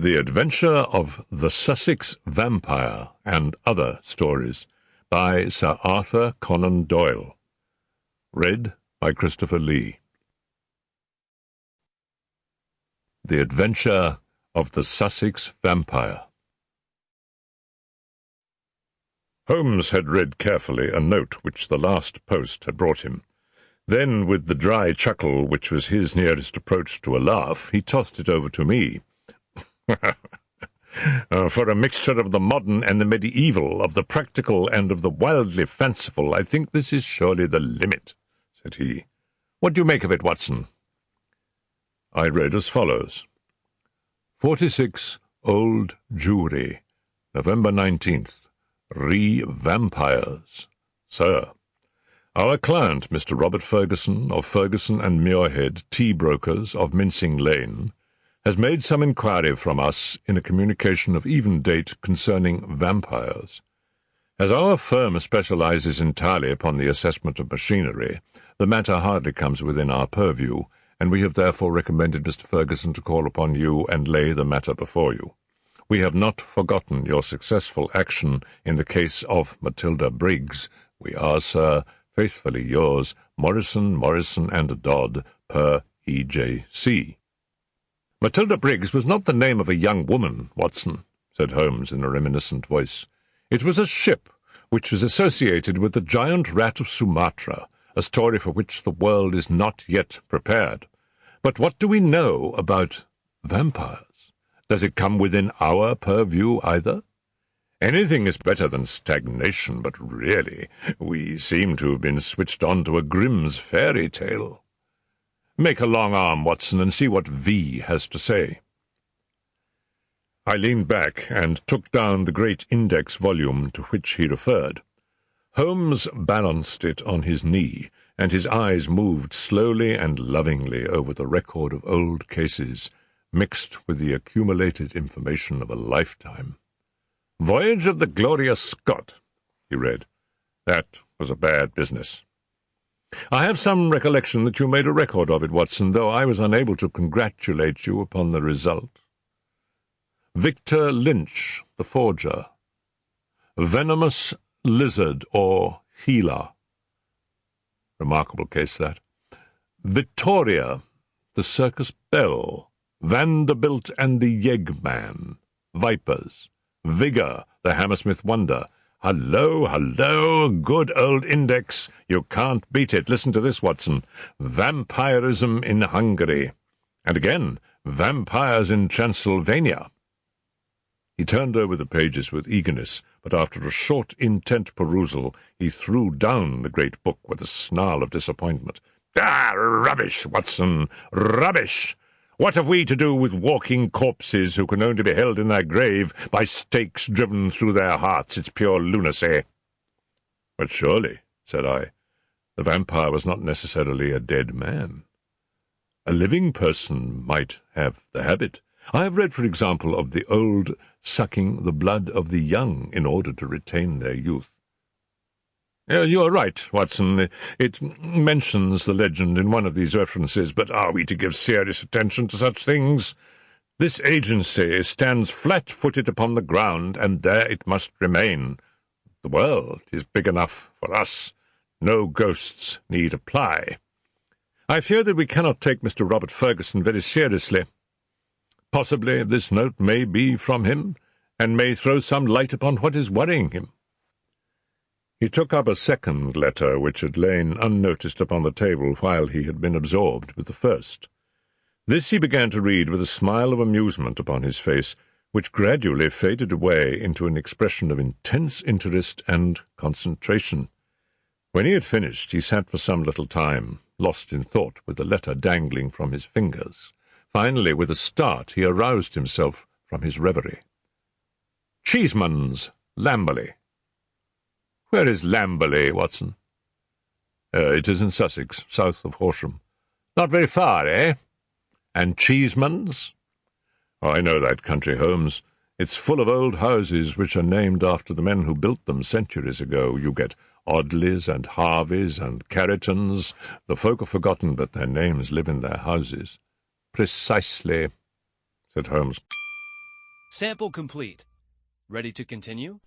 The Adventure of the Sussex Vampire and Other Stories by Sir Arthur Conan Doyle. Read by Christopher Lee. The Adventure of the Sussex Vampire. Holmes had read carefully a note which the last post had brought him. Then, with the dry chuckle which was his nearest approach to a laugh, he tossed it over to me. For a mixture of the modern and the medieval, of the practical and of the wildly fanciful, I think this is surely the limit, said he. What do you make of it, Watson? I read as follows. 46 Old Jewry, November 19th. Vampires. Sir, our client, Mr. Robert Ferguson, of Ferguson and Muirhead, tea brokers of Mincing Lane, has made some inquiry from us in a communication of even date concerning vampires. As our firm specializes entirely upon the assessment of machinery, the matter hardly comes within our purview, and we have therefore recommended Mr. Ferguson to call upon you and lay the matter before you. We have not forgotten your successful action in the case of Matilda Briggs. We are, sir, faithfully yours, Morrison, and Dodd, per E.J.C. Matilda Briggs was not the name of a young woman, Watson, said Holmes in a reminiscent voice. It was a ship which was associated with the giant rat of Sumatra, a story for which the world is not yet prepared. But what do we know about vampires? Does it come within our purview either? Anything is better than stagnation, but really, we seem to have been switched on to a Grimm's fairy tale. Make a long arm, Watson, and see what V has to say. I leaned back and took down the great index volume to which he referred. Holmes balanced it on his knee, and his eyes moved slowly and lovingly over the record of old cases, mixed with the accumulated information of a lifetime. Voyage of the Glorious Scott, he read. That was a bad business. I have some recollection that you made a record of it, Watson, though I was unable to congratulate you upon the result. Victor Lynch, the forger. Venomous Lizard, or Healer. Remarkable case, that. Victoria, the Circus Belle. Vanderbilt and the Yeggman. Vipers. Vigor, the Hammersmith Wonder. Hello, good old index. You can't beat it. Listen to this, Watson. Vampirism in Hungary. And again, vampires in Transylvania. He turned over the pages with eagerness, but after a short, intent perusal, he threw down the great book with a snarl of disappointment. Rubbish, Watson, rubbish! What have we to do with walking corpses who can only be held in their grave by stakes driven through their hearts? It's pure lunacy. But surely, said I, the vampire was not necessarily a dead man. A living person might have the habit. I have read, for example, of the old sucking the blood of the young in order to retain their youth. You are right, Watson. It mentions the legend in one of these references, but are we to give serious attention to such things? This agency stands flat-footed upon the ground, and there it must remain. The world is big enough for us. No ghosts need apply. I fear that we cannot take Mr. Robert Ferguson very seriously. Possibly this note may be from him, and may throw some light upon what is worrying him. He took up a second letter which had lain unnoticed upon the table while he had been absorbed with the first. This he began to read with a smile of amusement upon his face, which gradually faded away into an expression of intense interest and concentration. When he had finished, he sat for some little time, lost in thought, with the letter dangling from his fingers. Finally, with a start, he aroused himself from his reverie. Cheeseman's, Lamberley. Where is Lamberley, Watson? It is in Sussex, south of Horsham. Not very far, eh? And Cheeseman's? Oh, I know that country, Holmes. It's full of old houses which are named after the men who built them centuries ago. You get Audleys and Harveys and Carritons. The folk are forgotten, but their names live in their houses. Precisely, said Holmes. Sample complete. Ready to continue?